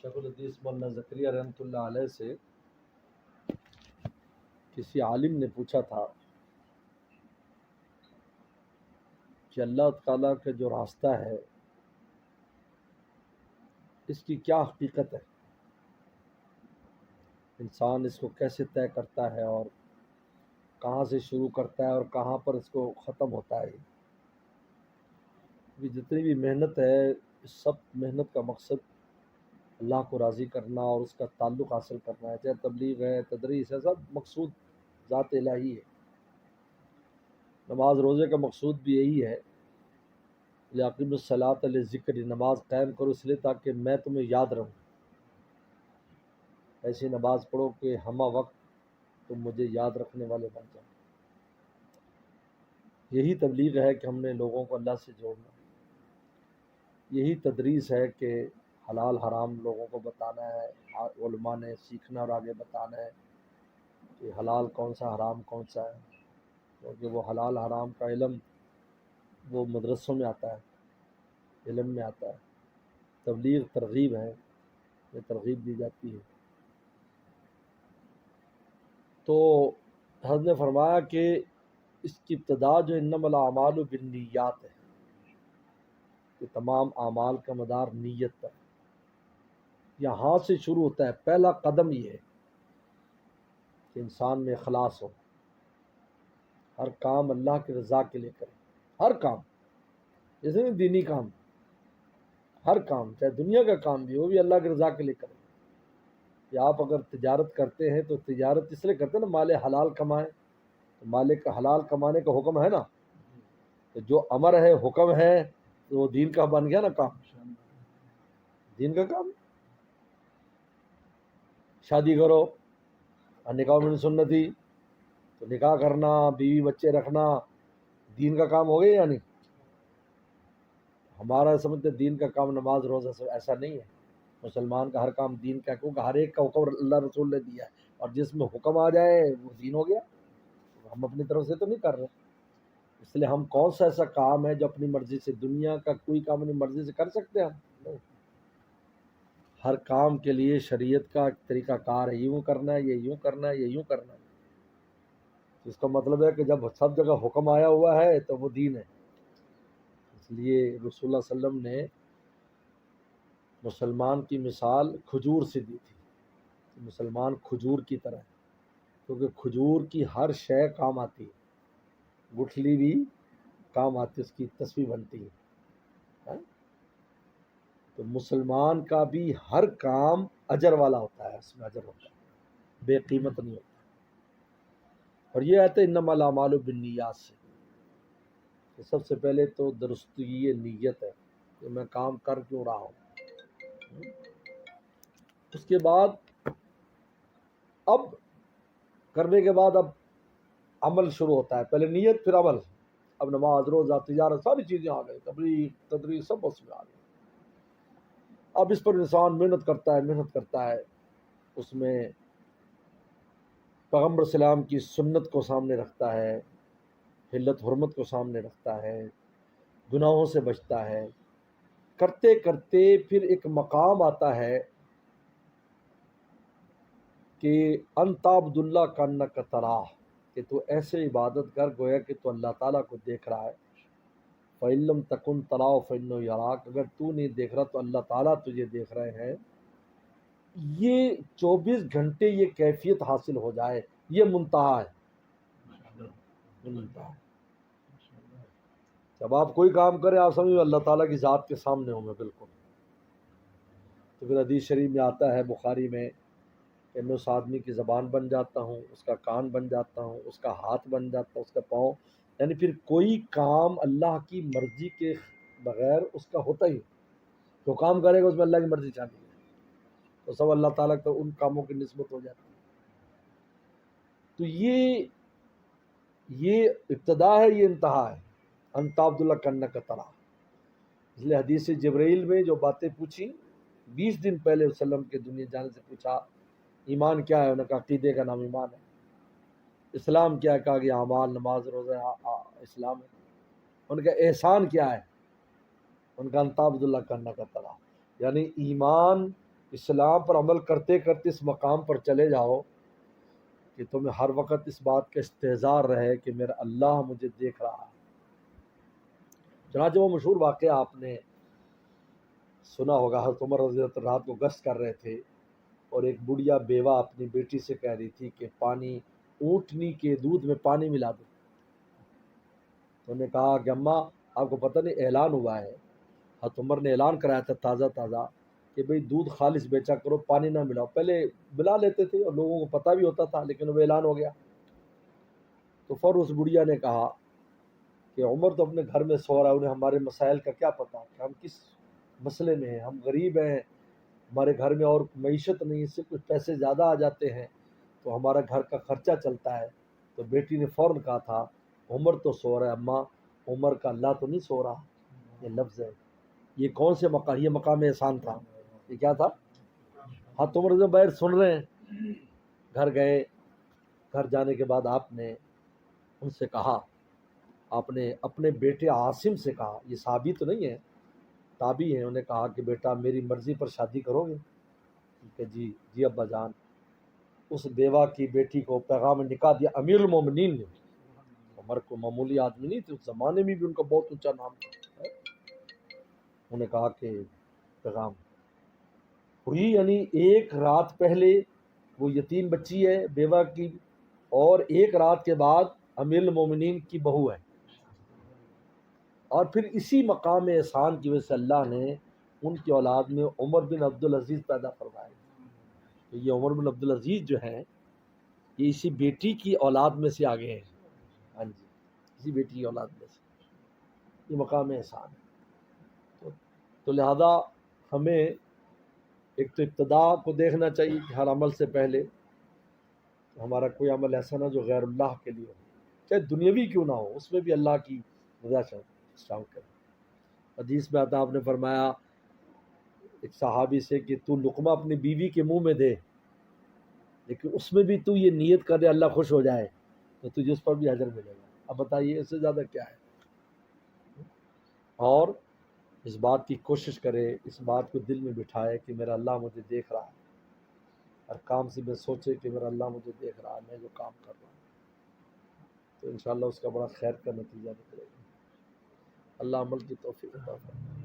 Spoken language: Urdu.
شیخ الحدیث مولانا زکریا رحمۃ اللہ علیہ سے کسی عالم نے پوچھا تھا کہ اللہ تعالیٰ کا جو راستہ ہے اس کی کیا حقیقت ہے، انسان اس کو کیسے طے کرتا ہے اور کہاں سے شروع کرتا ہے اور کہاں پر اس کو ختم ہوتا ہے۔ یہ جتنی بھی محنت ہے اس سب محنت کا مقصد اللہ کو راضی کرنا اور اس کا تعلق حاصل کرنا ہے، چاہے تبلیغ ہے، تدریس ہے، سب مقصود ذات الہی ہے۔ نماز روزے کا مقصود بھی یہی ہے، لِأَقِیمُوا الصَّلَاةَ لِلذِّکْرِ، نماز قائم کرو اس لیے تاکہ میں تمہیں یاد رہوں، ایسی نماز پڑھو کہ ہمہ وقت تم مجھے یاد رکھنے والے بن جاؤ۔ یہی تبلیغ ہے کہ ہم نے لوگوں کو اللہ سے جوڑنا، یہی تدریس ہے کہ حلال حرام لوگوں کو بتانا ہے، علماء نے سیکھنا اور آگے بتانا ہے کہ حلال کون سا حرام کون سا ہے، کیونکہ وہ حلال حرام کا علم وہ مدرسوں میں آتا ہے، علم میں آتا ہے۔ تبلیغ ترغیب ہے، یہ ترغیب دی جاتی ہے۔ تو حضرت نے فرمایا کہ اس کی ابتدا جو انما الاعمال بالنیات ہے، کہ تمام اعمال کا مدار نیت پر، یہاں سے شروع ہوتا ہے۔ پہلا قدم یہ ہے کہ انسان میں اخلاص ہو، ہر کام اللہ کی رضا کے لیے کرے، ہر کام، جیسے نہیں دینی کام، ہر کام چاہے دنیا کا کام بھی ہو بھی اللہ کی رضا کے لیے کرے۔ یا آپ اگر تجارت کرتے ہیں تو تجارت اس لیے کرتے ہیں نا، مال حلال کمائیں، تو مال کا حلال کمانے کا حکم ہے نا، تو جو امر ہے حکم ہے تو وہ دین کا بن گیا نا کام، دین کا کام۔ شادی کرو، نکاح من سنتی، تو نکاح کرنا، بیوی بچے رکھنا دین کا کام ہو گیا یا نہیں؟ ہمارا سمجھتے دین کا کام نماز روزہ سے، ایسا نہیں ہے۔ مسلمان کا ہر کام دین کا، کیونکہ ہر ایک کا حکم اللہ رسول نے دیا ہے، اور جس میں حکم آ جائے وہ دین ہو گیا، ہم اپنی طرف سے تو نہیں کر رہے۔ اس لیے ہم کون سا ایسا کام ہے جو اپنی مرضی سے، دنیا کا کوئی کام اپنی مرضی سے کر سکتے ہیں ہم؟ نہیں۔ ہر کام کے لیے شریعت کا ایک طریقہ کار ہے، یوں کرنا ہے، یہ یوں کرنا ہے، یہ یوں کرنا ہے۔ اس کا مطلب ہے کہ جب سب جگہ حکم آیا ہوا ہے تو وہ دین ہے۔ اس لیے رسول اللہ صلی اللہ علیہ وسلم نے مسلمان کی مثال کھجور سے دی تھی، مسلمان کھجور کی طرح ہے، کیونکہ کھجور کی ہر شے کام آتی ہے، گٹھلی بھی کام آتی ہے، اس کی تسبیح بنتی ہے۔ تو مسلمان کا بھی ہر کام اجر والا ہوتا ہے، اس میں اجر ہوتا ہے، بے قیمت نہیں ہوتا۔ اور یہ آتا ہے انما الاعمال بالنیات سے، کہ سب سے پہلے تو درستگی یہ نیت ہے کہ میں کام کر کیوں رہا ہوں۔ اس کے بعد اب کرنے کے بعد اب عمل شروع ہوتا ہے، پہلے نیت پھر عمل۔ اب نماز روزہ تجارت ساری چیزیں آ گئی، تبلیغ تدریس سب اس میں آ گئی۔ اب اس پر انسان محنت کرتا ہے، اس میں پیغمبر اسلام کی سنت کو سامنے رکھتا ہے، حلت حرمت کو سامنے رکھتا ہے، گناہوں سے بچتا ہے۔ کرتے کرتے پھر ایک مقام آتا ہے کہ انت عبد اللہ کانک تراہ، کہ تو ایسے عبادت کر گویا کہ تو اللہ تعالیٰ کو دیکھ رہا ہے۔ فَإِن لَّمْ تَكُن تَرَاهُ فَإِنَّهُ يَرَاكَ، اگر تو نہیں دیکھ رہا تو اللہ تعالیٰ تجھے دیکھ رہے ہیں۔ یہ 24 گھنٹے یہ کیفیت حاصل ہو جائے، یہ منتہا ہے، منتہا۔ جب آپ کوئی کام کریں آپ سمجھو اللہ تعالیٰ کی ذات کے سامنے ہوں گے بالکل۔ تو پھر حدیث شریف میں آتا ہے بخاری میں کہ میں اس آدمی کی زبان بن جاتا ہوں، اس کا کان بن جاتا ہوں، اس کا ہاتھ بن جاتا ہوں، اس کا پاؤں، یعنی پھر کوئی کام اللہ کی مرضی کے بغیر اس کا ہوتا ہی، جو کام کرے گا اس میں اللہ کی مرضی شامل ہے، تو سب اللہ تعالیٰ کو ان کاموں کی نسبت ہو جاتی ہے۔ تو یہ ابتدا ہے، یہ انتہا ہے، انت عبد اللہ کانک تراہ۔ اس لیے حدیث جبرائیل میں جو باتیں پوچھی 20 دن پہلے وسلم کے دنیا جانے سے پوچھا، ایمان کیا ہے؟ انہوں نے کہا عقیدے کا نام ایمان ہے۔ اسلام کیا ہے؟ کہا کہ اعمال نماز روزہ اسلام ہے۔ ان کا احسان کیا ہے؟ ان کا انت عبد اللہ کانک تراہ، یعنی ایمان اسلام پر عمل کرتے کرتے اس مقام پر چلے جاؤ کہ تمہیں ہر وقت اس بات کا استحضار رہے کہ میرا اللہ مجھے دیکھ رہا ہے۔ چنانچہ وہ مشہور واقعہ آپ نے سنا ہوگا، حضرت عمر رضی اللہ عنہ رات کو گشت کر رہے تھے اور ایک بڑھیا بیوہ اپنی بیٹی سے کہہ رہی تھی کہ پانی، اونٹنی کے دودھ میں پانی ملا دو۔ تو انہوں نے کہا کہ اماں آپ کو پتہ نہیں اعلان ہوا ہے، حضرت عمر نے اعلان کرایا تھا تازہ تازہ کہ بھئی دودھ خالص بیچا کرو، پانی نہ ملاؤ۔ پہلے ملا لیتے تھے اور لوگوں کو پتہ بھی ہوتا تھا، لیکن وہ اعلان ہو گیا۔ تو فوراً اس بڑھیا نے کہا کہ عمر تو اپنے گھر میں سو رہا ہے، انہیں ہمارے مسائل کا کیا پتہ کہ ہم کس مسئلے میں ہیں، ہم غریب ہیں، ہمارے گھر میں اور معیشت نہیں، اس سے کچھ پیسے زیادہ آ جاتے ہیں تو ہمارا گھر کا خرچہ چلتا ہے۔ تو بیٹی نے فوراً کہا تھا عمر تو سو رہا ہے اماں، عمر کا اللہ تو نہیں سو رہا۔ یہ لفظ ہے، یہ کون سے مقام، یہ مقام احسان تھا، یہ کیا تھا؟ ہاں، عمر جو باہر سن رہے ہیں۔ گھر گئے، گھر جانے کے بعد آپ نے ان سے کہا، آپ نے اپنے بیٹے عاصم سے کہا، یہ صحابی تو نہیں ہے، تابعی ہیں، انہوں نے کہا کہ بیٹا میری مرضی پر شادی کرو گے؟ کہ جی جی ابا جان۔ اس بیوہ کی بیٹی کو پیغام نکاح دیا امیر المومنین نے۔ عمر کو معمولی آدمی نہیں تھے، اس زمانے میں بھی ان کا بہت اونچا نام تھا۔ انہوں نے کہا کہ پیغام ہوئی، یعنی ایک رات پہلے وہ یتیم بچی ہے بیوہ کی، اور ایک رات کے بعد امیر المومنین کی بہو ہے، اور پھر اسی مقام احسان کی وجہ سے اللہ نے ان کی اولاد میں عمر بن عبدالعزیز پیدا فرمائے۔ تو یہ عمر بن عبدالعزیز جو ہیں یہ اسی بیٹی کی اولاد میں سے آگے ہیں۔ ہاں جی، اسی بیٹی کی اولاد میں سے، یہ مقام احسان ہے۔ تو لہذا ہمیں ایک تو ابتدا کو دیکھنا چاہیے کہ ہر عمل سے پہلے ہمارا کوئی عمل ایسا نہ جو غیر اللہ کے لیے ہو، چاہے دنیاوی کیوں نہ ہو، اس میں بھی اللہ کی رضا شامل کرے۔ حدیث میں آتا آپ نے فرمایا ایک صحابی سے کہ تو لقمہ اپنی بیوی کے منہ میں دے، لیکن اس میں بھی تو یہ نیت کر دے اللہ خوش ہو جائے تو تجھے اس پر بھی اجر ملے گا۔ اب بتائیے اس سے زیادہ کیا ہے؟ اور اس بات کی کوشش کرے، اس بات کو دل میں بٹھائے کہ میرا اللہ مجھے دیکھ رہا ہے، ہر کام سے میں سوچے کہ میرا اللہ مجھے دیکھ رہا ہے، میں جو کام کر رہا ہوں، تو انشاءاللہ اس کا بڑا خیر کا نتیجہ نکلے گا۔ اللہ عمل کی توفیق عطا فرمائے۔